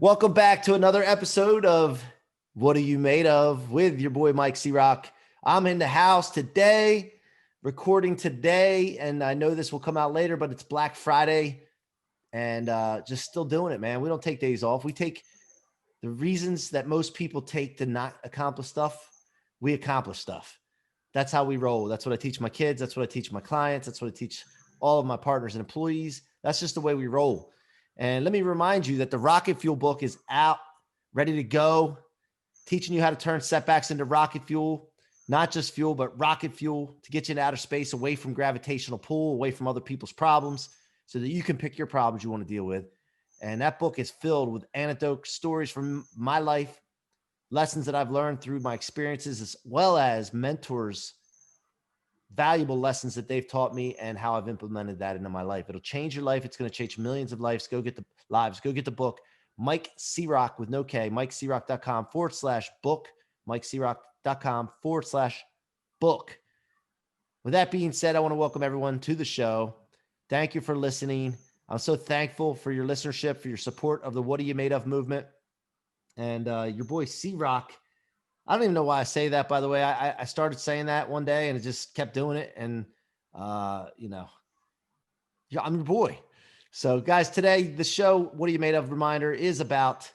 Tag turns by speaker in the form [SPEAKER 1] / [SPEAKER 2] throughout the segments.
[SPEAKER 1] Welcome back to another episode of What Are You Made Of with your boy, Mike C-Roc. I'm in the house today, recording today, and I know this will come out later, but it's Black Friday and just still doing it, man. We don't take days off. We take the reasons that most people take to not accomplish stuff. We accomplish stuff. That's how we roll. That's what I teach my kids. That's what I teach my clients. That's what I teach all of my partners and employees. That's just the way we roll. And let me remind you that the Rocket Fuel book is out, ready to go, teaching you how to turn setbacks into rocket fuel, not just fuel, but rocket fuel to get you into outer space, away from gravitational pull, away from other people's problems, so that you can pick your problems you want to deal with. And that book is filled with anecdote stories from my life, lessons that I've learned through my experiences, as well as mentors, valuable lessons that they've taught me and how I've implemented that into my life. It'll change your life. It's going to change millions of lives. Go get the lives. Go get the book. Mike C-Roc with no K, MikeCroc.com/book, MikeCroc.com/book. With that being said, I want to welcome everyone to the show. Thank you for listening. I'm so thankful for your listenership, for your support of the What Are You Made Of movement. And your boy C-Roc, I don't even know why I say that, by the way. I started saying that one day and it just kept doing it. And, I'm your boy. So guys, today the show, What Are You Made Of reminder is about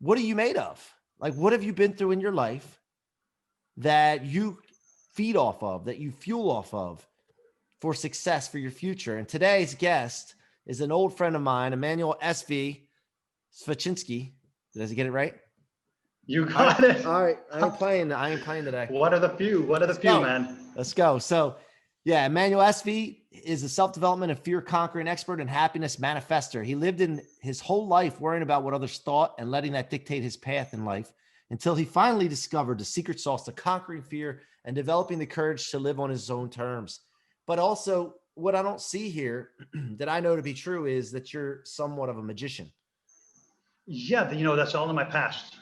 [SPEAKER 1] what are you made of? Like, what have you been through in your life that you feed off of, that you fuel off of for success for your future? And today's guest is an old friend of mine, Emanuel Svechinsky. Did I get it right?
[SPEAKER 2] You got it.
[SPEAKER 1] All right. I ain't playing today.
[SPEAKER 2] What are the few, man?
[SPEAKER 1] Let's go. So yeah, Emanuel SV is a self-development and fear conquering expert and happiness manifester. He lived in his whole life worrying about what others thought and letting that dictate his path in life until he finally discovered the secret sauce to conquering fear and developing the courage to live on his own terms. But also what I don't see here that I know to be true is that you're somewhat of a magician.
[SPEAKER 2] Yeah. That's all in my past.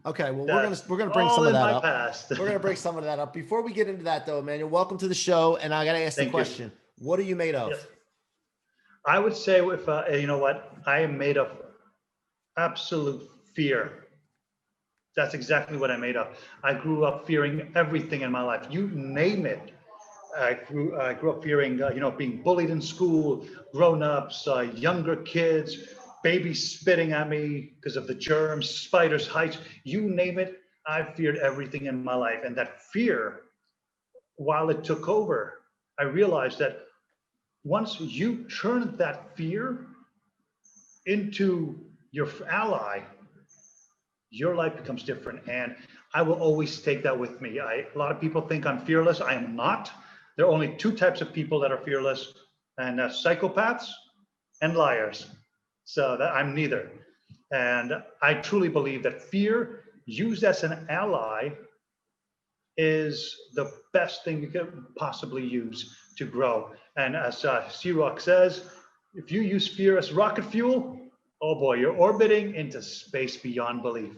[SPEAKER 1] Okay, well, we're gonna bring some of that up.
[SPEAKER 2] Past.
[SPEAKER 1] We're gonna bring some of that up. Before we get into that, though, Emanuel, welcome to the show, and I gotta ask the question: what are you made of?
[SPEAKER 2] Yes. I would say, if you know what, I am made of absolute fear. That's exactly what I'm made of. I grew up fearing everything in my life. You name it. I grew up fearing, being bullied in school, grown-ups, younger kids, babies spitting at me because of the germs, spiders, heights, you name it. I feared everything in my life. And that fear, while it took over, I realized that once you turn that fear into your ally, your life becomes different. And I will always take that with me. A lot of people think I'm fearless. I am not. There are only two types of people that are fearless, and psychopaths and liars. So that I'm neither. And I truly believe that fear used as an ally is the best thing you could possibly use to grow. And as C-Roc says, if you use fear as rocket fuel, oh boy, you're orbiting into space beyond belief.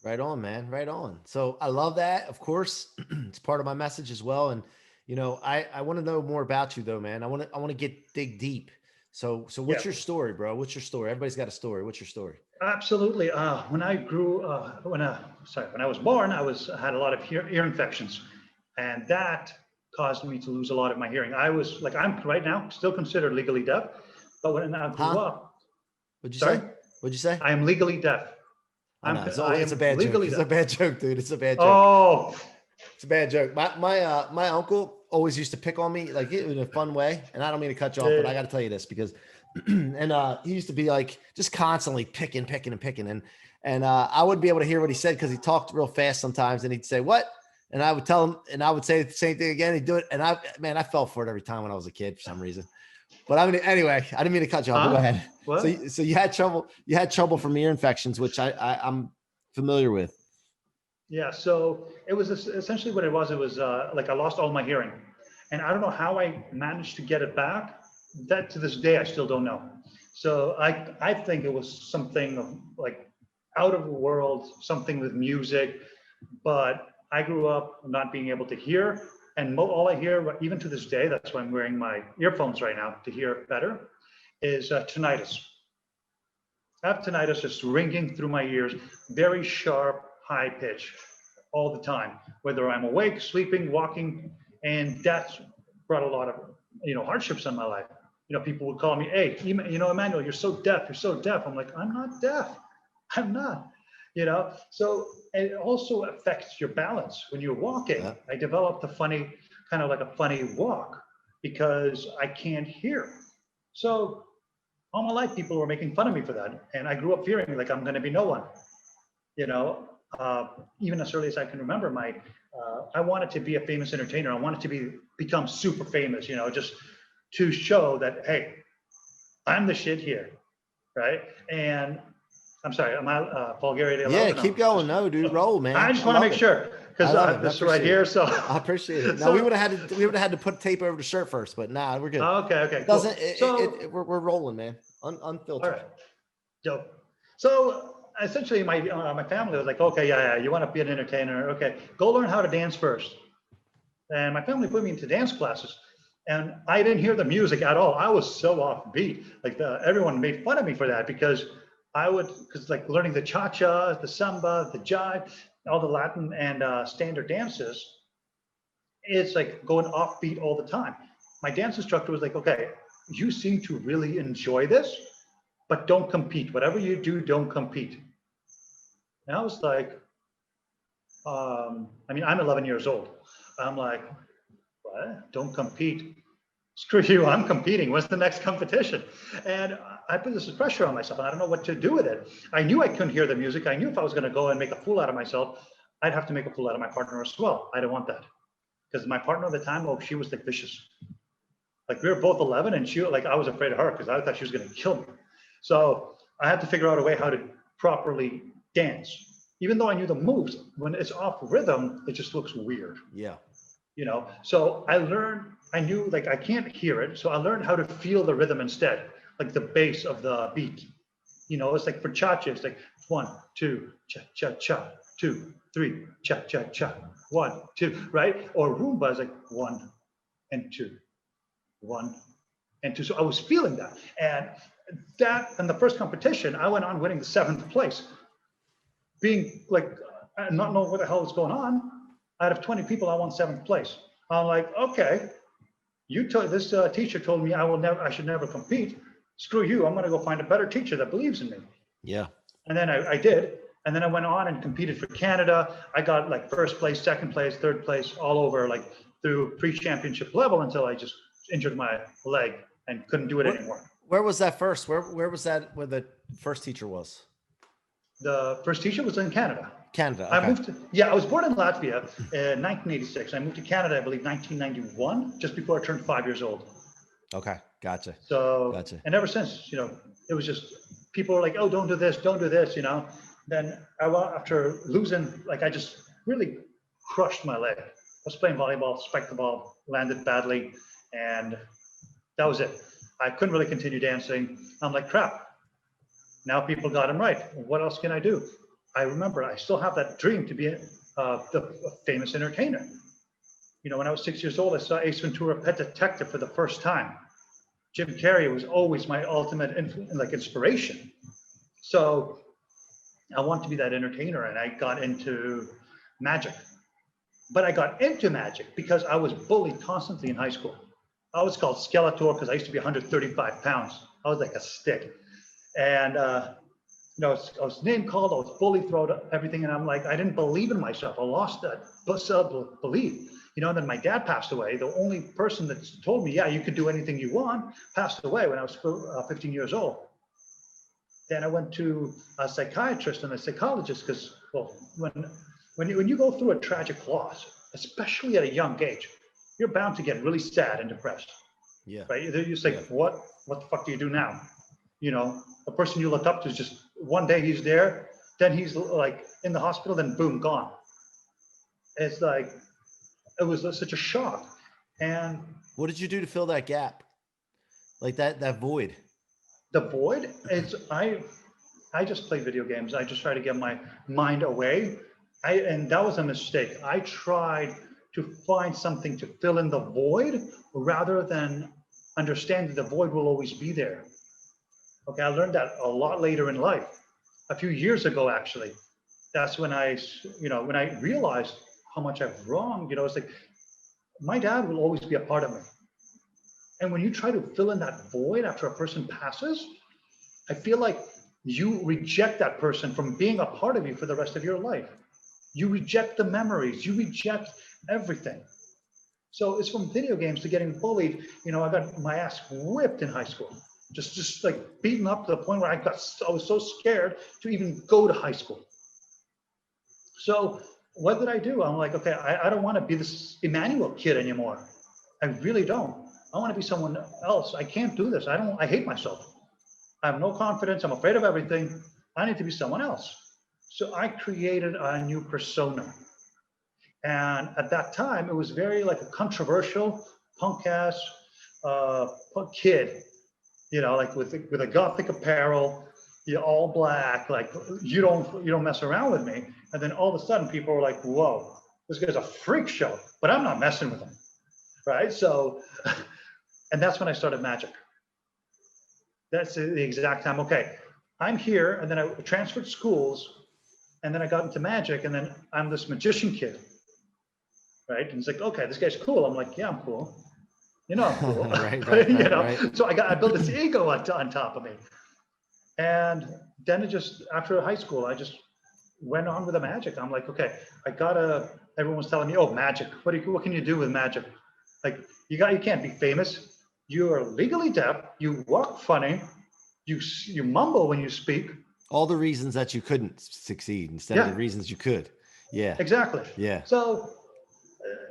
[SPEAKER 1] Right on, man. Right on. So I love that. Of course, it's part of my message as well. And, I want to know more about you though, man. I want to dig deep. So what's your story, bro? What's your story? Everybody's got a story. What's your story?
[SPEAKER 2] Absolutely. When I was born, I had a lot of ear infections, and that caused me to lose a lot of my hearing. I'm right now still considered legally deaf, but when I grew up,
[SPEAKER 1] What'd you say?
[SPEAKER 2] I am legally deaf.
[SPEAKER 1] It's a bad joke. It's a bad joke, dude. It's a bad joke.
[SPEAKER 2] Oh,
[SPEAKER 1] it's a bad joke. My uncle always used to pick on me like in a fun way. And I don't mean to cut you off, but I got to tell you this because, and he used to be like just constantly picking. And I wouldn't be able to hear what he said because he talked real fast sometimes. And he'd say, "What?" And I would tell him, and I would say the same thing again. He'd do it. And I fell for it every time when I was a kid for some reason. But anyway, I didn't mean to cut you off. Go ahead.
[SPEAKER 2] What?
[SPEAKER 1] So you had trouble from ear infections, which I'm familiar with.
[SPEAKER 2] Yeah, so it was essentially what it was. It was like I lost all my hearing, and I don't know how I managed to get it back. That to this day I still don't know. So I think it was something like out of the world, something with music. But I grew up not being able to hear, and all I hear, even to this day, that's why I'm wearing my earphones right now to hear better, is tinnitus. I have tinnitus just ringing through my ears, very sharp, high pitch all the time, whether I'm awake, sleeping, walking, and that's brought a lot of, hardships in my life. People would call me, hey, Emanuel, you're so deaf, you're so deaf. I'm like, I'm not deaf. I'm not, So it also affects your balance when you're walking.
[SPEAKER 1] Yeah.
[SPEAKER 2] I developed kind of like a funny walk because I can't hear. So all my life, people were making fun of me for that. And I grew up fearing like I'm going to be no one, you know, even as early as I can remember, I wanted to be a famous entertainer. I wanted to become super famous, just to show that, hey, I'm the shit here, right? And I'm sorry, am I vulgarity allowed?
[SPEAKER 1] Yeah,
[SPEAKER 2] Or no?
[SPEAKER 1] keep going. No, dude, roll,
[SPEAKER 2] I
[SPEAKER 1] man.
[SPEAKER 2] just
[SPEAKER 1] I
[SPEAKER 2] want to
[SPEAKER 1] love
[SPEAKER 2] make
[SPEAKER 1] it.
[SPEAKER 2] sure because
[SPEAKER 1] I love
[SPEAKER 2] I
[SPEAKER 1] it.
[SPEAKER 2] have this right here. So
[SPEAKER 1] I appreciate it. Now
[SPEAKER 2] so,
[SPEAKER 1] we would have had to put tape over the shirt first, but nah, we're good.
[SPEAKER 2] okay, cool.
[SPEAKER 1] Doesn't it, we're rolling, man. Unfiltered.
[SPEAKER 2] All right, dope. So essentially, my family was like, okay, yeah, you want to be an entertainer? Okay, go learn how to dance first. And my family put me into dance classes, and I didn't hear the music at all. I was so offbeat. Like everyone made fun of me for that because because like learning the cha-cha, the samba, the jive, all the Latin and standard dances, it's like going offbeat all the time. My dance instructor was like, okay, you seem to really enjoy this, but don't compete. Whatever you do, don't compete. And I was like, I'm 11 years old. I'm like, what? Don't compete. Screw you, I'm competing. What's the next competition? And I put this pressure on myself and I don't know what to do with it. I knew I couldn't hear the music. I knew if I was going to go and make a fool out of myself, I'd have to make a fool out of my partner as well. I didn't want that. Because my partner at the time, she was like vicious. Like we were both 11 and I was afraid of her because I thought she was going to kill me. So I had to figure out a way how to properly dance. Even though I knew the moves, when it's off rhythm, it just looks weird.
[SPEAKER 1] Yeah.
[SPEAKER 2] So I knew like I can't hear it. So I learned how to feel the rhythm instead, like the bass of the beat. It's like for cha-cha, it's like 1, 2, cha-cha-cha, 2, 3, cha-cha-cha, 1, 2, right? Or Roomba is like 1 and 2, 1 and 2. So I was feeling that. And in the first competition, I went on winning the 7th place. Being like, not knowing what the hell was going on, out of 20 people, I won 7th place. I'm like, okay, this teacher told me I should never compete. Screw you, I'm gonna go find a better teacher that believes in me.
[SPEAKER 1] Yeah.
[SPEAKER 2] And then I did. And then I went on and competed for Canada. I got like 1st place, 2nd place, 3rd place, all over, like through pre-championship level until I just injured my leg and couldn't do it anymore.
[SPEAKER 1] Where was that first? Where was that where the first teacher was?
[SPEAKER 2] The first teacher was in Canada.
[SPEAKER 1] Canada. Okay.
[SPEAKER 2] I was born in Latvia in 1986. I moved to Canada, I believe, 1991, just before I turned 5 years old.
[SPEAKER 1] Okay, gotcha.
[SPEAKER 2] Gotcha. And ever since, it was just people were like, "Oh, don't do this, don't do this," Then after losing, like I just really crushed my leg. I was playing volleyball, spiked the ball, landed badly, and that was it. I couldn't really continue dancing. I'm like, crap. Now people got him right. What else can I do? I remember I still have that dream to be a famous entertainer. When I was 6 years old, I saw Ace Ventura: Pet Detective for the first time. Jim Carrey was always my ultimate inspiration. So I want to be that entertainer, and I got into magic. But I got into magic because I was bullied constantly in high school. I was called Skeletor because I used to be 135 pounds. I was like a stick. And I was name called, I was bullied throughout everything. And I'm like, I didn't believe in myself. I lost that belief. And then my dad passed away. The only person that told me, yeah, you could do anything you want, passed away when I was 15 years old. Then I went to a psychiatrist and a psychologist because, when you go through a tragic loss, especially at a young age, you're bound to get really sad and depressed.
[SPEAKER 1] Yeah.
[SPEAKER 2] Right? You're just like, what the fuck do you do now? The person you look up to is just one day he's there, then he's like in the hospital, then boom, gone. It's like, it was such a shock. And
[SPEAKER 1] what did you do to fill that gap? Like that void?
[SPEAKER 2] The void, I just play video games. I just try to get my mind away. And that was a mistake. I tried to find something to fill in the void rather than understand that the void will always be there. Okay, I learned that a lot later in life, a few years ago, actually. That's when when I realized how much I've wronged. It's like my dad will always be a part of me. And when you try to fill in that void after a person passes, I feel like you reject that person from being a part of you for the rest of your life. You reject the memories, you reject everything. So it's from video games to getting bullied. I got my ass whipped in high school, just like beaten up to the point where I was so scared to even go to high school. So what did I do? I'm like, okay, I don't want to be this Emanuel kid anymore. I really don't. I want to be someone else. I can't do this. I hate myself. I have no confidence. I'm afraid of everything. I need to be someone else. So I created a new persona. And at that time, it was very like a controversial punk ass punk kid, like with a gothic apparel, all black, like you don't mess around with me. And then all of a sudden, people were like, "Whoa, this guy's a freak show," but I'm not messing with him, right? So, and that's when I started magic. That's the exact time. Okay, I'm here, and then I transferred schools, and then I got into magic, and then I'm this magician kid, right? And it's like, okay, this guy's cool. I'm like, yeah, I'm cool. I'm cool.
[SPEAKER 1] Right.
[SPEAKER 2] So I built this ego on top of me. And then after high school, I just went on with the magic. I'm like, okay, everyone was telling me, oh, magic. What can you do with magic? Like, you can't be famous. You are legally deaf. You walk funny. You mumble when you speak.
[SPEAKER 1] All the reasons that you couldn't succeed instead of the reasons you could. Yeah.
[SPEAKER 2] Exactly.
[SPEAKER 1] Yeah.
[SPEAKER 2] So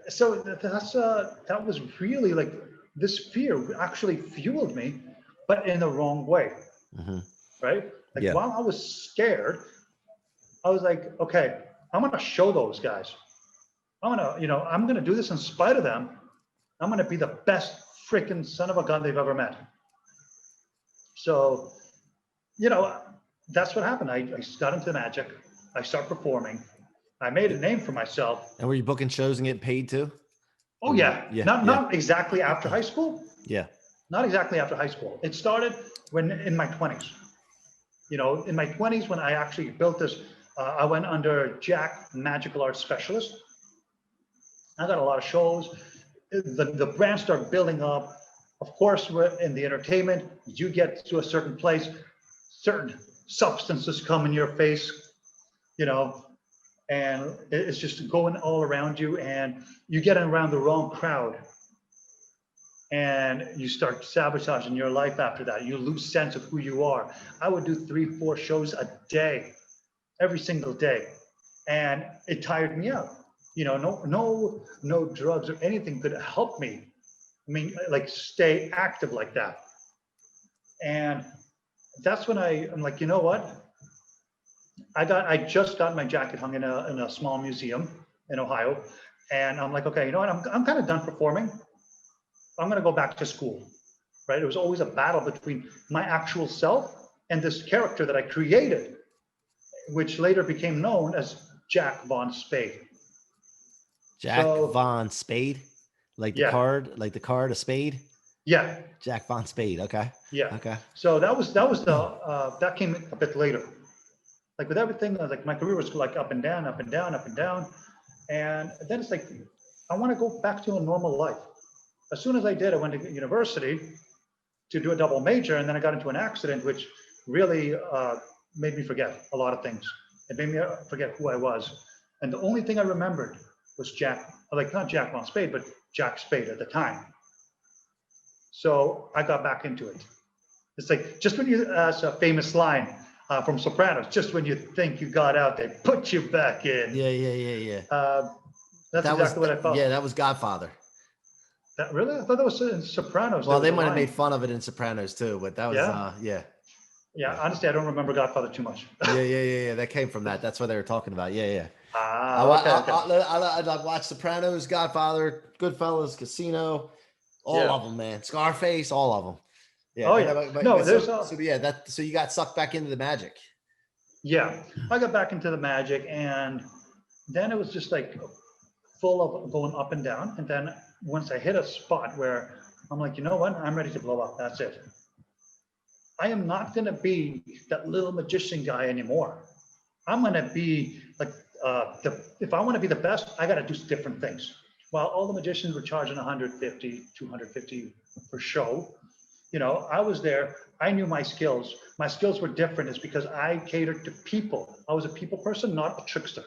[SPEAKER 2] that was really like this fear actually fueled me, but in the wrong way.
[SPEAKER 1] Mm-hmm.
[SPEAKER 2] Right? Like while I was scared, I was like, okay, I'm gonna show those guys. I'm gonna do this in spite of them. I'm gonna be the best freaking son of a gun they've ever met. So, that's what happened. I got into magic. I started performing. I made a name for myself.
[SPEAKER 1] And were you booking shows and getting paid too?
[SPEAKER 2] Oh yeah. Not exactly after high school.
[SPEAKER 1] Yeah.
[SPEAKER 2] Not exactly after high school. It started in my 20s. In my 20s when I actually built this, I went under Jack Magical Arts Specialist. I got a lot of shows. The brand started building up. Of course, in the entertainment, you get to a certain place, certain substances come in your face, and it's just going all around you, and you get around the wrong crowd. And you start sabotaging your life after that. You lose sense of who you are. I would do 3-4 shows a day, every single day. And it tired me out. No drugs or anything could help me. I mean, like stay active like that. And that's when I'm like, you know what? I just got my jacket hung in a small museum in Ohio. And I'm like, okay, you know what? I'm kind of done performing. I'm going to go back to school, right? It was always a battle between my actual self and this character that I created, which later became known as Jack Von Spade.
[SPEAKER 1] Von Spade, like the card, a spade.
[SPEAKER 2] Yeah.
[SPEAKER 1] Jack Von Spade. Okay.
[SPEAKER 2] Yeah.
[SPEAKER 1] Okay.
[SPEAKER 2] So that came a bit later. Like with everything, like my career was like up and down, up and down, up and down, and then it's like I want to go back to a normal life. As soon as I did, I went to university to do a double major, and then I got into an accident, which really made me forget a lot of things. It made me forget who I was. And the only thing I remembered was not Jack Von Spade, but Jack Spade at the time. So I got back into it. It's like, just when it's a famous line from Sopranos, just when you think you got out, they put you back in.
[SPEAKER 1] Yeah.
[SPEAKER 2] That's exactly what I felt.
[SPEAKER 1] Yeah, that was Godfather.
[SPEAKER 2] That really? I thought that was in Sopranos.
[SPEAKER 1] Well, they might have made fun of it in Sopranos too, but that was
[SPEAKER 2] yeah. Honestly, I don't remember Godfather too much.
[SPEAKER 1] Yeah. That came from that. That's what they were talking about. Yeah.
[SPEAKER 2] Okay.
[SPEAKER 1] I watched Sopranos, Godfather, Goodfellas, Casino, all of them, man. Scarface, all of them. Yeah.
[SPEAKER 2] Oh yeah.
[SPEAKER 1] So you got sucked back into the magic.
[SPEAKER 2] Yeah, I got back into the magic, and then it was just like full of going up and down. And then once I hit a spot where I'm like, you know what, I'm ready to blow up. That's it. I am not going to be that little magician guy anymore. I'm going to be like, if I want to be the best, I got to do different things. While all the magicians were charging 150, 250 per show, I was there. I knew my skills. My skills were different. It's because I catered to people. I was a people person, not a trickster.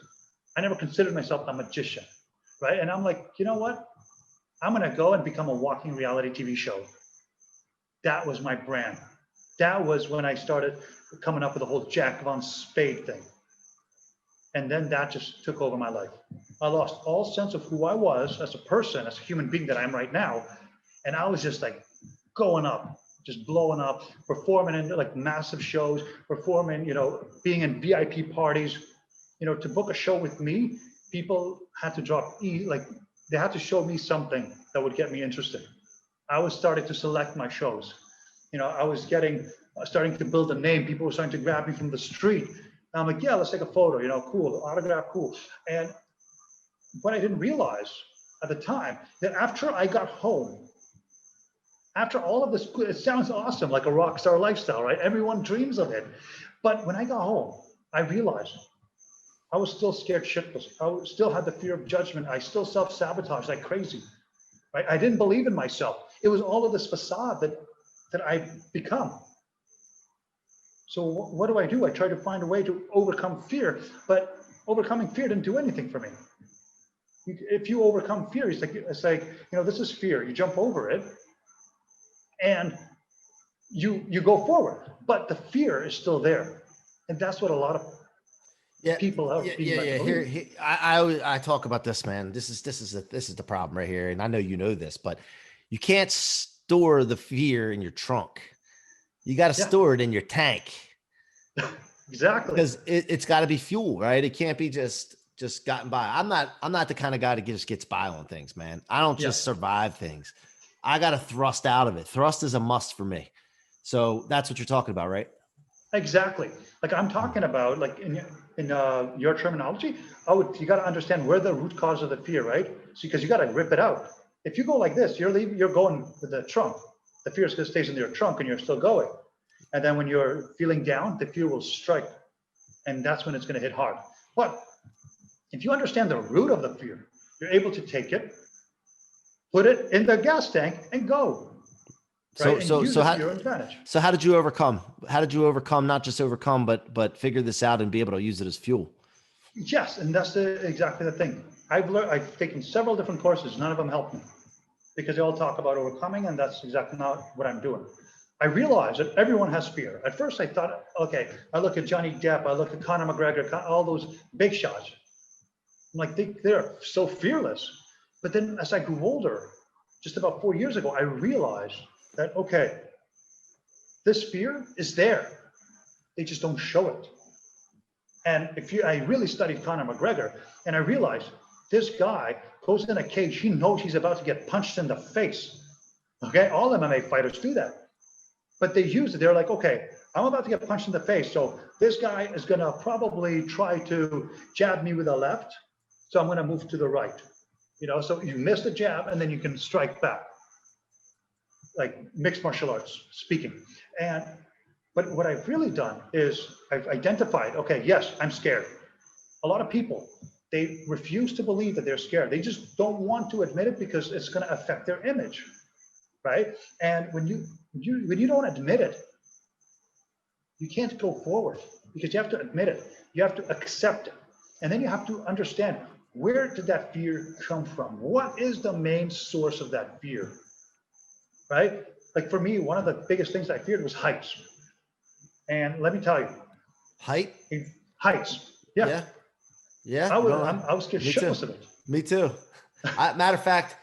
[SPEAKER 2] I never considered myself a magician, right? And I'm like, you know what? I'm going to go and become a walking reality TV show. That was my brand. That was when I started coming up with the whole Jack Von Spade thing. And then that just took over my life. I lost all sense of who I was as a person, as a human being that I am right now. And I was just like going up, just blowing up, performing in like massive shows, performing, being in VIP parties. To book a show with me, people had to they had to show me something that would get me interested. I was starting to select my shows. I was starting to build a name. People were starting to grab me from the street. And I'm like, yeah, let's take a photo, cool, autograph, cool. And what I didn't realize at the time, that after I got home, after all of this, it sounds awesome, like a rock star lifestyle, right? Everyone dreams of it. But when I got home, I realized I was still scared shitless. I still had the fear of judgment. I still self-sabotaged like crazy, right? I didn't believe in myself. It was all of this facade that I become. So what do? I try to find a way to overcome fear, but overcoming fear didn't do anything for me. If you overcome fear, it's like this is fear. You jump over it, and you go forward. But the fear is still there, and that's what a lot of people are.
[SPEAKER 1] Here, I talk about this, man. This is the problem right here, and I know you know this, but you can't store the fear in your trunk. You got to store it in your tank.
[SPEAKER 2] Exactly.
[SPEAKER 1] Because it's got to be fuel, right? It can't be just gotten by. I'm not the kind of guy that just gets by on things, man. I don't just survive things. I got to thrust out of it. Thrust is a must for me. So that's what you're talking about, right?
[SPEAKER 2] Exactly. Like I'm talking about, like in your terminology, you got to understand where the root cause of the fear, right? Because you got to rip it out. If you go like this, you're going with the trunk. The fear stays in your trunk, and you're still going. And then when you're feeling down, the fear will strike, and that's when it's going to hit hard. But if you understand the root of the fear, you're able to take it, put it in the gas tank, and go. Right? So how, to your advantage.
[SPEAKER 1] So how did you overcome? How did you overcome? Not just overcome, but figure this out and be able to use it as fuel.
[SPEAKER 2] Yes, and that's exactly the thing. I've taken several different courses. None of them helped me because they all talk about overcoming, and that's exactly not what I'm doing. I realized that everyone has fear. At first, I thought, okay, I look at Johnny Depp, I look at Conor McGregor, all those big shots. I'm like, they're so fearless. But then as I grew older, just about 4 years ago, I realized that, okay, this fear is there. They just don't show it. And I really studied Conor McGregor, and I realized this guy goes in a cage, he knows he's about to get punched in the face. Okay, all MMA fighters do that. But they use it. They're like, okay, I'm about to get punched in the face. So this guy is going to probably try to jab me with a left. So I'm going to move to the right. So you miss the jab, and then you can strike back. Like mixed martial arts speaking. But what I've really done is I've identified, okay, yes, I'm scared. A lot of people, they refuse to believe that they're scared. They just don't want to admit it because it's going to affect their image, right? And when you don't admit it, you can't go forward because you have to admit it. You have to accept it. And then you have to understand, where did that fear come from? What is the main source of that fear, right? Like for me, one of the biggest things I feared was heights. And let me tell you. Heights. Yeah. I was scared shitless of it.
[SPEAKER 1] Me too. Matter of fact,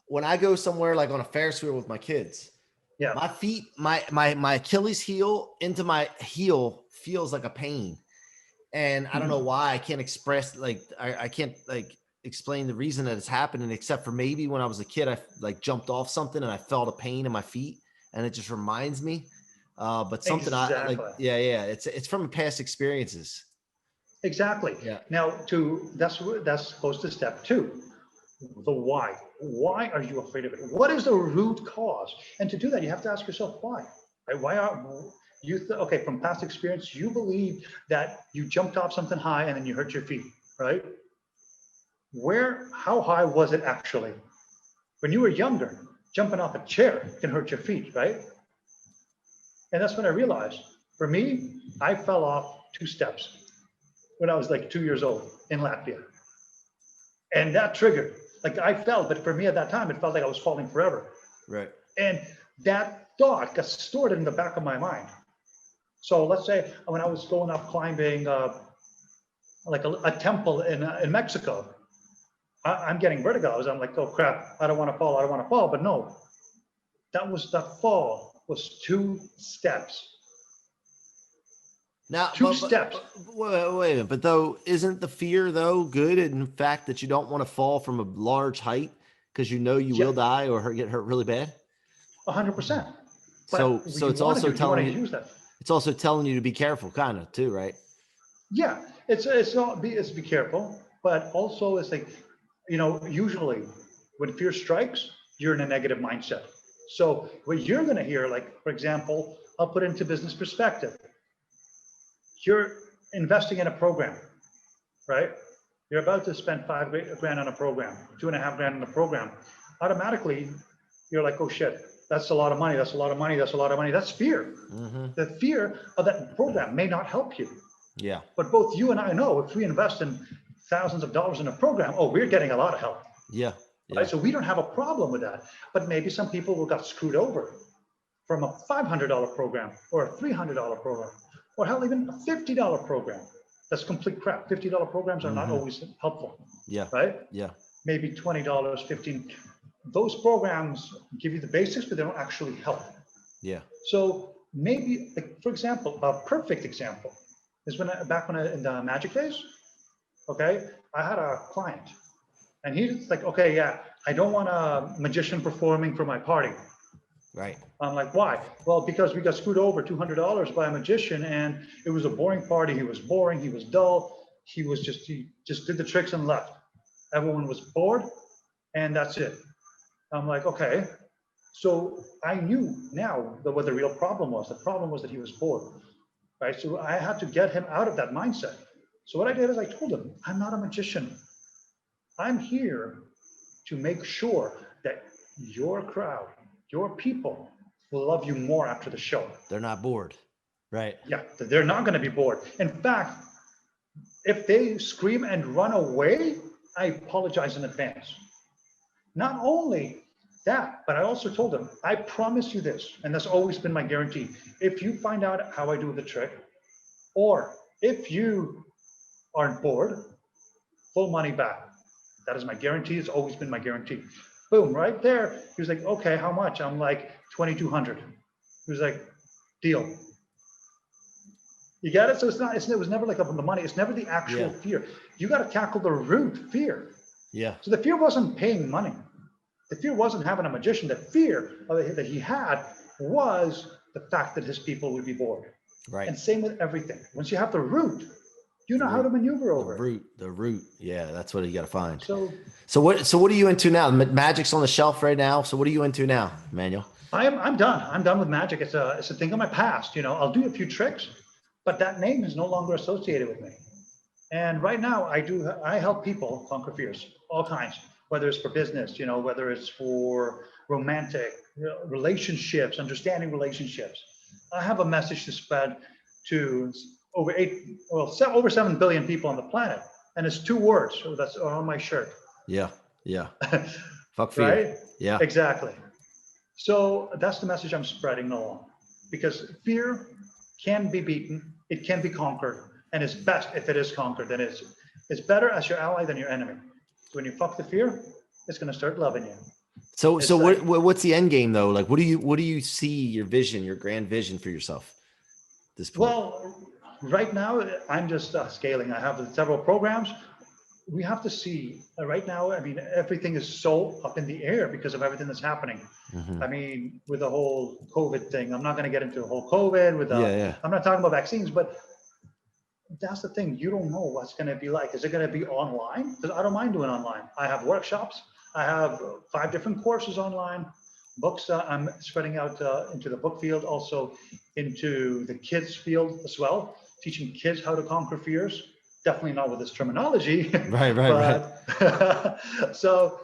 [SPEAKER 1] when I go somewhere like on a Ferris wheel with my kids, my feet, my Achilles heel into my heel feels like a pain. And I don't know why. I can't express, I can't explain the reason that it's happening, except for maybe when I was a kid, I jumped off something and I felt a pain in my feet, and it just reminds me. But something it's from past experiences.
[SPEAKER 2] Exactly. Yeah. Now that's goes to step 2. The why. Why are you afraid of it? What is the root cause? And to do that, you have to ask yourself why. right? Why are you, okay, from past experience, you believe that you jumped off something high and then you hurt your feet, right? How high was it actually? When you were younger, jumping off a chair can hurt your feet, right? And that's when I realized, for me, I fell off 2 steps when I was like 2 years old in Latvia. And that triggered, like I fell, but for me at that time, it felt like I was falling forever.
[SPEAKER 1] Right.
[SPEAKER 2] And that thought got stored in the back of my mind. So let's say when I was going up climbing like a temple in Mexico, I'm getting vertigo. I'm like, oh crap, I don't want to fall, I don't want to fall. But no, that fall was 2 steps.
[SPEAKER 1] Now,
[SPEAKER 2] Two steps.
[SPEAKER 1] Wait a minute. But though, isn't the fear though good in fact that you don't want to fall from a large height because you know you will die or get hurt really bad?
[SPEAKER 2] 100%.
[SPEAKER 1] So
[SPEAKER 2] But
[SPEAKER 1] it's also telling you,
[SPEAKER 2] use that.
[SPEAKER 1] it's also telling you to be careful, kind of too, right?
[SPEAKER 2] Yeah, it's be careful, but also it's like, usually when fear strikes, you're in a negative mindset. So what you're going to hear, like for example, I'll put into business perspective. You're investing in a program, right? You're about to spend $5,000 on a program, $2,500 on a program. Automatically, you're like, oh shit, that's a lot of money. That's a lot of money. That's a lot of money. That's fear.
[SPEAKER 1] Mm-hmm.
[SPEAKER 2] The fear of that program may not help you.
[SPEAKER 1] Yeah.
[SPEAKER 2] But both you and I know if we invest in thousands of dollars in a program, oh, we're getting a lot of help.
[SPEAKER 1] Yeah.
[SPEAKER 2] Right? So we don't have a problem with that. But maybe some people who got screwed over from a $500 program or a $300 program, or hell, even a $50 program. That's complete crap. $50 programs are not always helpful.
[SPEAKER 1] Yeah.
[SPEAKER 2] Right?
[SPEAKER 1] Yeah.
[SPEAKER 2] Maybe $20, $15. Those programs give you the basics, but they don't actually help.
[SPEAKER 1] Yeah.
[SPEAKER 2] So maybe, like, for example, a perfect example is back when in the magic days, okay, I had a client and he's like, okay, yeah, I don't want a magician performing for my party.
[SPEAKER 1] Right.
[SPEAKER 2] I'm like, why? Well, because we got screwed over $200 by a magician and it was a boring party. He was boring. He was dull. He just did the tricks and left. Everyone was bored and that's it. I'm like, okay. So I knew now what the real problem was. The problem was that he was bored, right? So I had to get him out of that mindset. So what I did is I told him, I'm not a magician. I'm here to make sure that your crowd, your people will love you more after the show.
[SPEAKER 1] They're not bored. Right.
[SPEAKER 2] Yeah, they're not going to be bored. In fact, if they scream and run away, I apologize in advance. Not only that, but I also told them, I promise you this, and that's always been my guarantee. If you find out how I do the trick, or if you aren't bored, full money back. That is my guarantee. It's always been my guarantee. Boom, right there. He was like, okay, how much? I'm like, 2,200. He was like, deal. You get it? So it was never like about the money. It's never the actual fear. You got to tackle the root fear.
[SPEAKER 1] Yeah.
[SPEAKER 2] So the fear wasn't paying money. The fear wasn't having a magician. The fear that he had was the fact that his people would be bored.
[SPEAKER 1] Right.
[SPEAKER 2] And same with everything. Once you have the root, you know how to maneuver over
[SPEAKER 1] it. The root. Yeah, that's what you got to find.
[SPEAKER 2] So
[SPEAKER 1] what are you into now? Magic's on the shelf right now. So what are you into now, Emanuel?
[SPEAKER 2] I'm done. I'm done with magic. It's a thing of my past. I'll do a few tricks, but that name is no longer associated with me. And right now I help people conquer fears, all kinds, whether it's for business, whether it's for romantic relationships, understanding relationships. I have a message to spread to over 7 billion people on the planet. And it's 2 words. So that's on my shirt.
[SPEAKER 1] Yeah. Yeah. Fuck fear.
[SPEAKER 2] Right?
[SPEAKER 1] Yeah.
[SPEAKER 2] Exactly. So that's the message I'm spreading along, because fear can be beaten. It can be conquered. And it's best if it is conquered. Then it's better as your ally than your enemy. So when you fuck the fear, it's going to start loving you.
[SPEAKER 1] So what's the end game though? Like, what do you see your vision, your grand vision for yourself at this point?
[SPEAKER 2] Well, right now I'm just scaling. I have several programs. We have to see right now. I mean, everything is so up in the air because of everything that's happening. I mean, with the whole COVID thing, I'm not going to get into the whole COVID I'm not talking about vaccines, but that's the thing. You don't know what's going to be like. Is it going to be online? Because I don't mind doing online. I have workshops. I have 5 different courses online. books. I'm spreading out into the book field, also into the kids field as well, teaching kids how to conquer fears. Definitely not with this terminology,
[SPEAKER 1] Right, right, right.
[SPEAKER 2] but so,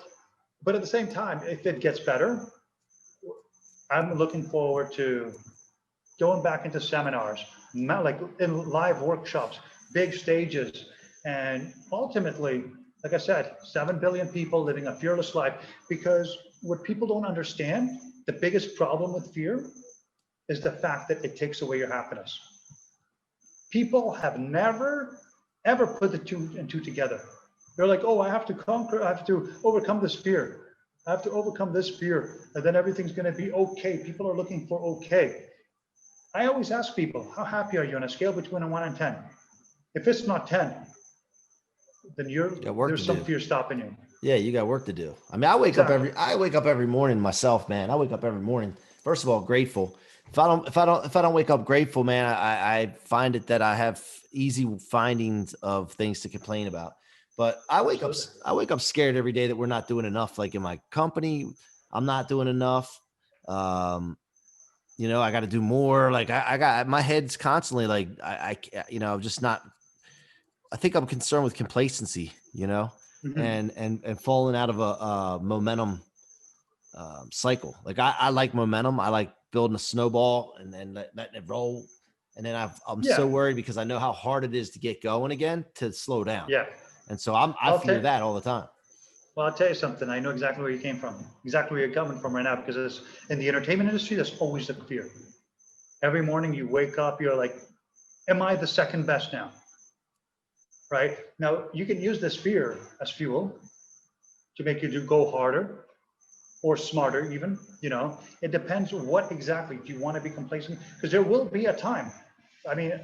[SPEAKER 2] but at the same time, if it gets better, I'm looking forward to going back into seminars, like in live workshops, big stages, and ultimately, like I said, 7 billion people living a fearless life. Because what people don't understand, the biggest problem with fear is the fact that it takes away your happiness. People have never, ever put the two and two together. They're like, oh, I have to conquer, I have to overcome this fear. I have to overcome this fear, and then everything's going to be okay. People are looking for okay. I always ask people, how happy are you on a scale between a 1 and 10? If it's not 10, then there's some fear stopping you.
[SPEAKER 1] Yeah, you got work to do. I mean, I wake up every morning myself, man. I wake up every morning. First of all, grateful. If I don't wake up grateful, man, I find it that I have easy findings of things to complain about. But I wake up scared every day that we're not doing enough. Like in my company, I'm not doing enough. You know, I got to do more. Like I got my head's constantly like I'm just not. I think I'm concerned with complacency, you know, and falling out of a momentum cycle. Like I like momentum. I like building a snowball and then letting it roll. And then I'm so worried because I know how hard it is to get going again to slow down.
[SPEAKER 2] Yeah.
[SPEAKER 1] And so I fear that all the time.
[SPEAKER 2] Well, I'll tell you something. I know exactly where you came from, exactly where you're coming from right now, because it's in the entertainment industry, there's always the fear. Every morning you wake up, you're like, am I the second best now? Right? Now, you can use this fear as fuel to make you go harder or smarter even, you know. It depends what exactly. Do you want to be complacent? Because there will be a time. I mean,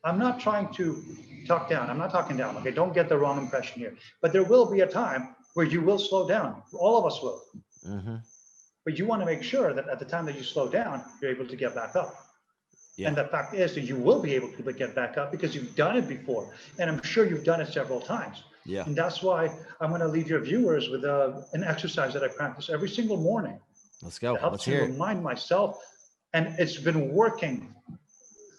[SPEAKER 2] I'm not trying to talk down. I'm not talking down. Okay, don't get the wrong impression here. But there will be a time where you will slow down. All of us will. But you want to make sure that at the time that you slow down, you're able to get back up. Yeah. And the fact is that you will be able to get back up because you've done it before. And I'm sure you've done it several times.
[SPEAKER 1] Yeah.
[SPEAKER 2] And that's why I'm going to leave your viewers with an exercise that I practice every single morning.
[SPEAKER 1] Let's go.
[SPEAKER 2] It helps me remind myself. And it's been working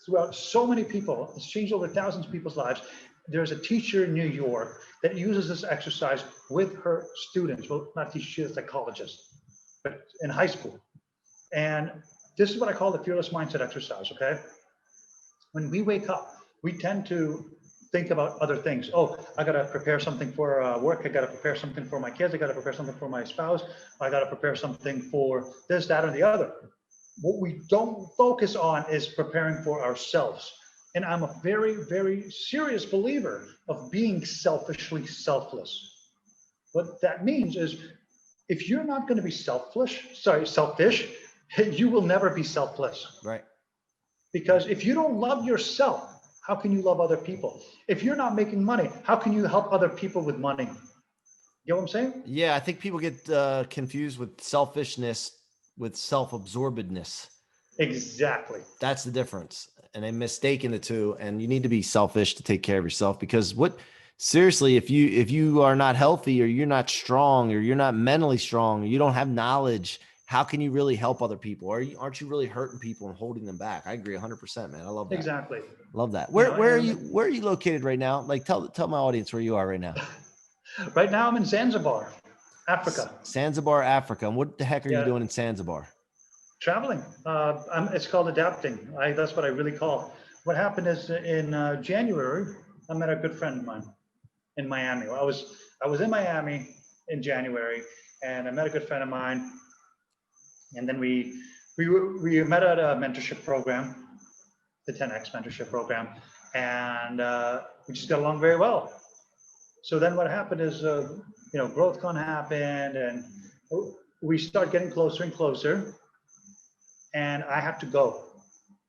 [SPEAKER 2] throughout so many people. It's changed over thousands of people's lives. There's a teacher in New York that uses this exercise with her students. Well, not teacher, she's a psychologist, but in high school. And this is what I call the fearless mindset exercise, okay? When we wake up, we tend to think about other things. Oh, I got to prepare something for work. I got to prepare something for my kids. I got to prepare something for my spouse. I got to prepare something for this, that, or the other. What we don't focus on is preparing for ourselves. And I'm a very, very serious believer of being selfishly selfless. What that means is if you're not going to be selfish, you will never be selfless.
[SPEAKER 1] Right.
[SPEAKER 2] Because if you don't love yourself, how can you love other people? If you're not making money, how can you help other people with money? You know what I'm saying?
[SPEAKER 1] Yeah, I think people get confused with selfishness with self-absorbedness.
[SPEAKER 2] Exactly.
[SPEAKER 1] That's the difference. And they mistaken the two. And you need to be selfish to take care of yourself, because seriously, if you are not healthy, or you're not strong, or you're not mentally strong, or you don't have knowledge, how can you really help other people? Aren't you really hurting people and holding them back? I agree 100%, man. I love that.
[SPEAKER 2] Exactly.
[SPEAKER 1] Love that. Where are you located right now? Like tell my audience where you are right now.
[SPEAKER 2] Right now I'm in Zanzibar, Africa.
[SPEAKER 1] Zanzibar, Africa. And what the heck are you doing in Zanzibar?
[SPEAKER 2] Traveling. It's called adapting. That's what I really call. What happened is in January, I met a good friend of mine in Miami. I was in Miami in January, and I met a good friend of mine. And then we met at a mentorship program, the 10X mentorship program, and we just got along very well. So then what happened is, GrowthCon happened, and we start getting closer and closer. And I have to go.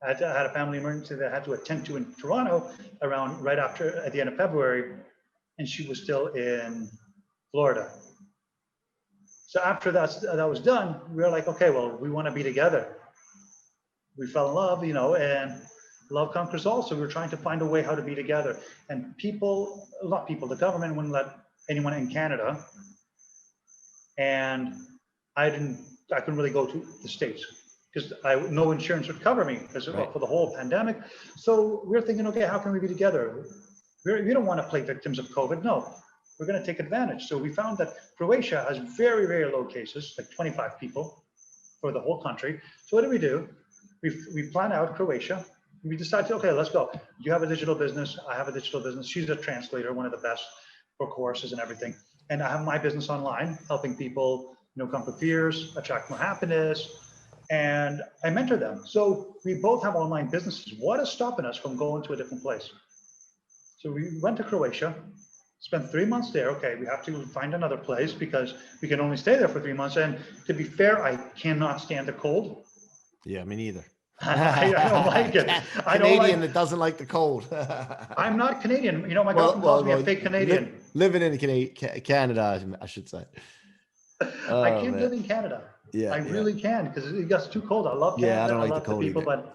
[SPEAKER 2] I had a family emergency that I had to attend to in Toronto at the end of February, and she was still in Florida. So after that was done, we were like, okay, well, we want to be together. We fell in love, and love conquers all. So we were trying to find a way how to be together. And the government wouldn't let anyone in Canada. And I I couldn't really go to the States because no insurance would cover me because for the whole pandemic. So we're thinking, okay, how can we be together? We don't want to play victims of COVID. No, we're going to take advantage. So we found that Croatia has very, very low cases, like 25 people for the whole country. So what do? We plan out Croatia. We decided, okay, let's go. You have a digital business. I have a digital business. She's a translator, one of the best for courses and everything. And I have my business online, helping people, conquer fears, attract more happiness, and I mentor them. So we both have online businesses. What is stopping us from going to a different place? So we went to Croatia, spent 3 months there. Okay, we have to find another place because we can only stay there for 3 months. And to be fair, I cannot stand the cold.
[SPEAKER 1] Yeah, me neither.
[SPEAKER 2] I don't like it.
[SPEAKER 1] Canadian that doesn't like the cold.
[SPEAKER 2] I'm not Canadian. My girlfriend calls me a fake Canadian.
[SPEAKER 1] Living in Canada, I should say.
[SPEAKER 2] I can't live in Canada.
[SPEAKER 1] Yeah,
[SPEAKER 2] I really can because it gets too cold. I love Canada.
[SPEAKER 1] Yeah, I don't like
[SPEAKER 2] love
[SPEAKER 1] the cold
[SPEAKER 2] people,
[SPEAKER 1] either.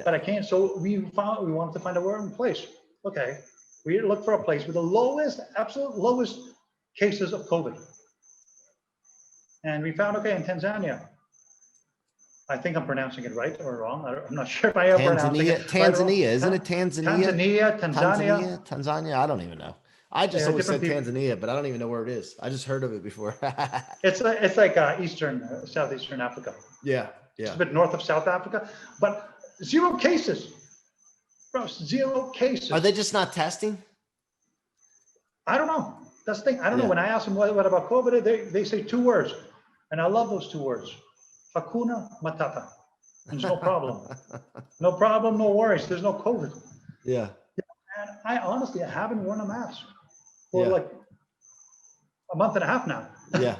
[SPEAKER 2] but I can't. So we wanted to find a warm place. Okay, we looked for a place with the absolute lowest cases of COVID, and we found in Tanzania. I think I'm pronouncing it right or wrong. I'm not sure if I am pronouncing it.
[SPEAKER 1] Tanzania, isn't it? Tanzania.
[SPEAKER 2] Tanzania.
[SPEAKER 1] I don't even know. I just always said Tanzania, but I don't even know where it is. I just heard of it before.
[SPEAKER 2] It's like southeastern Africa.
[SPEAKER 1] Yeah.
[SPEAKER 2] It's a bit north of South Africa, but 0 cases. Bro, 0 cases.
[SPEAKER 1] Are they just not testing?
[SPEAKER 2] I don't know. That's the thing. I don't know. When I ask them what about COVID, they say 2 words, and I love those 2 words. Hakuna Matata. There's no problem. No problem, no worries. There's no COVID.
[SPEAKER 1] Yeah.
[SPEAKER 2] And I honestly haven't worn a mask for like a month and a half now.
[SPEAKER 1] Yeah.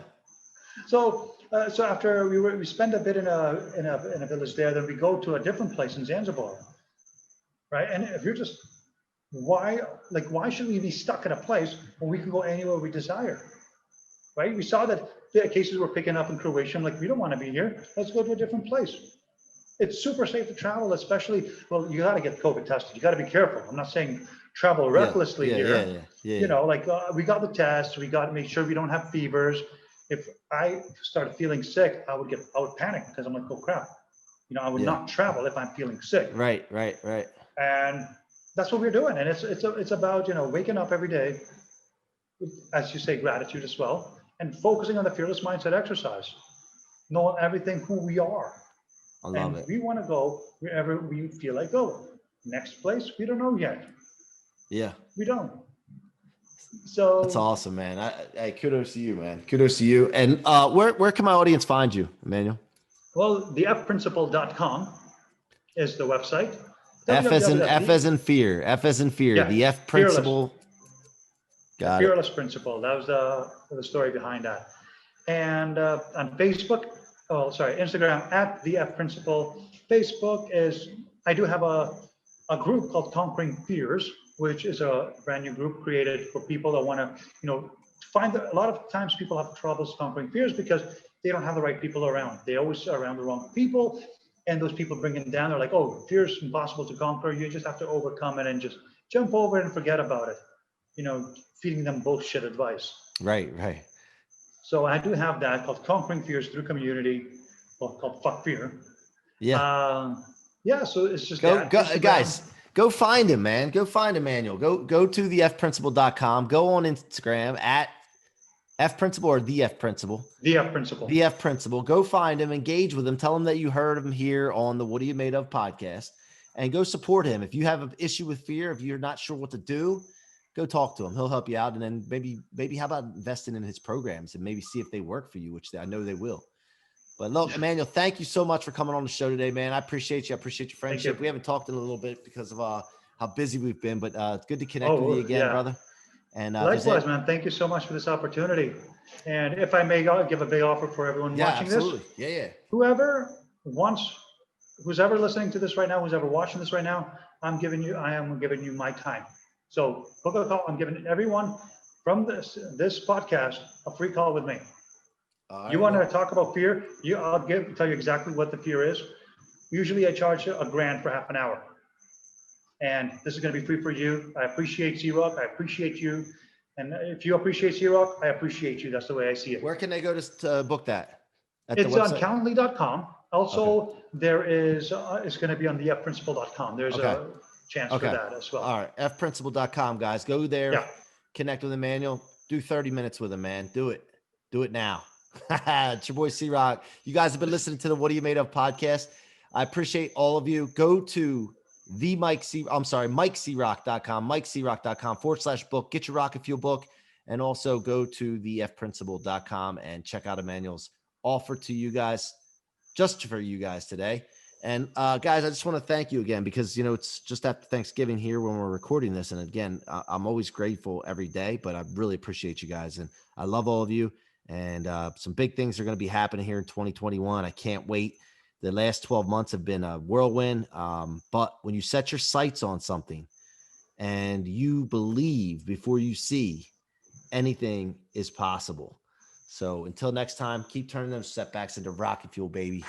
[SPEAKER 2] So after we spend a bit in a village there, then we go to a different place in Zanzibar, right? And if you're just why should we be stuck in a place when we can go anywhere we desire, right? We saw that the cases were picking up in Croatia. I'm like, we don't want to be here. Let's go to a different place. It's super safe to travel, especially, well, you got to get COVID tested. You got to be careful. I'm not saying travel recklessly here. We got the test. We got to make sure we don't have fevers. If I started feeling sick, I would panic because I'm like, oh crap. I would not travel if I'm feeling sick.
[SPEAKER 1] Right.
[SPEAKER 2] And that's what we're doing. And it's about, waking up every day, as you say, gratitude as well, and focusing on the fearless mindset exercise, knowing everything who we are.
[SPEAKER 1] I love it.
[SPEAKER 2] We want to go wherever we feel like going. Next place, we don't know yet.
[SPEAKER 1] Yeah.
[SPEAKER 2] We don't. So
[SPEAKER 1] that's awesome, man. Hey, kudos to you, man. Kudos to you. And where can my audience find you, Emanuel?
[SPEAKER 2] Well, thefprinciple.com is the website.
[SPEAKER 1] F as in fear. Yeah, the F principle. Got
[SPEAKER 2] Fearless Principle. That was the story behind that. And on Facebook, Instagram at the F Principle. Facebook is, I do have a group called Conquering Fears, which is a brand new group created for people that want to, find that a lot of times people have troubles conquering fears because they don't have the right people around. They always are around the wrong people, and those people bring them down. They're like, oh, fear is impossible to conquer. You just have to overcome it and just jump over it and forget about it. Feeding them bullshit advice.
[SPEAKER 1] Right.
[SPEAKER 2] So I do have that called Conquering Fears Through Community, called Fuck Fear.
[SPEAKER 1] Yeah.
[SPEAKER 2] So it's just
[SPEAKER 1] guys, go find him, man. Go find Emanuel. Go to thefprinciple.com. Go on Instagram at F Principle or the F Principle.
[SPEAKER 2] The F Principle.
[SPEAKER 1] The F Principle. Go find him, engage with him, tell him that you heard him here on the What Are You Made Of podcast, and go support him. If you have an issue with fear, if you're not sure what to do, go talk to him. He'll help you out. And then maybe how about investing in his programs and maybe see if they work for you, which I know they will. But look, Emanuel, thank you so much for coming on the show today, man. I appreciate you. I appreciate your friendship. We haven't talked in a little bit because of how busy we've been, but it's good to connect with you again, brother. And
[SPEAKER 2] likewise, man. Thank you so much for this opportunity. And if I may give a big offer for everyone watching this.
[SPEAKER 1] Yeah.
[SPEAKER 2] Whoever listening to this right now, who's ever watching this right now, I am giving you my time. So book a call. I'm giving everyone from this podcast a free call with me. You want to talk about fear? I'll tell you exactly what the fear is. Usually I charge $1,000 for half an hour. And this is going to be free for you. I appreciate C-Roc. I appreciate you. And if you appreciate C-Roc, I appreciate you. That's the way I see it.
[SPEAKER 1] Where can they go to book that? at the
[SPEAKER 2] It's on
[SPEAKER 1] website?
[SPEAKER 2] Calendly.com. Also, there is, it's going to be on the fprinciple.com. There's
[SPEAKER 1] Okay.
[SPEAKER 2] a chance for that as well.
[SPEAKER 1] All right. fprinciple.com, guys. Go there.
[SPEAKER 2] Yeah.
[SPEAKER 1] Connect with Emanuel. Do 30 minutes with him, man. Do it. Do it now. It's your boy C-Roc. You guys have been listening to the What Are You Made Of podcast. I appreciate all of you. Go to MikeCroc.com, MikeCroc.com /book. Get your rocket fuel book. And also go to the fprinciple.com and check out Emanuel's offer to you guys, just for you guys today. And guys, I just want to thank you again, because, you know, it's just after Thanksgiving here when we're recording this. And again, I'm always grateful every day, but I really appreciate you guys. And I love all of you. And some big things are going to be happening here in 2021. I can't wait. The last 12 months have been a whirlwind. But when you set your sights on something and you believe before you see, anything is possible. So until next time, keep turning those setbacks into rocket fuel, baby.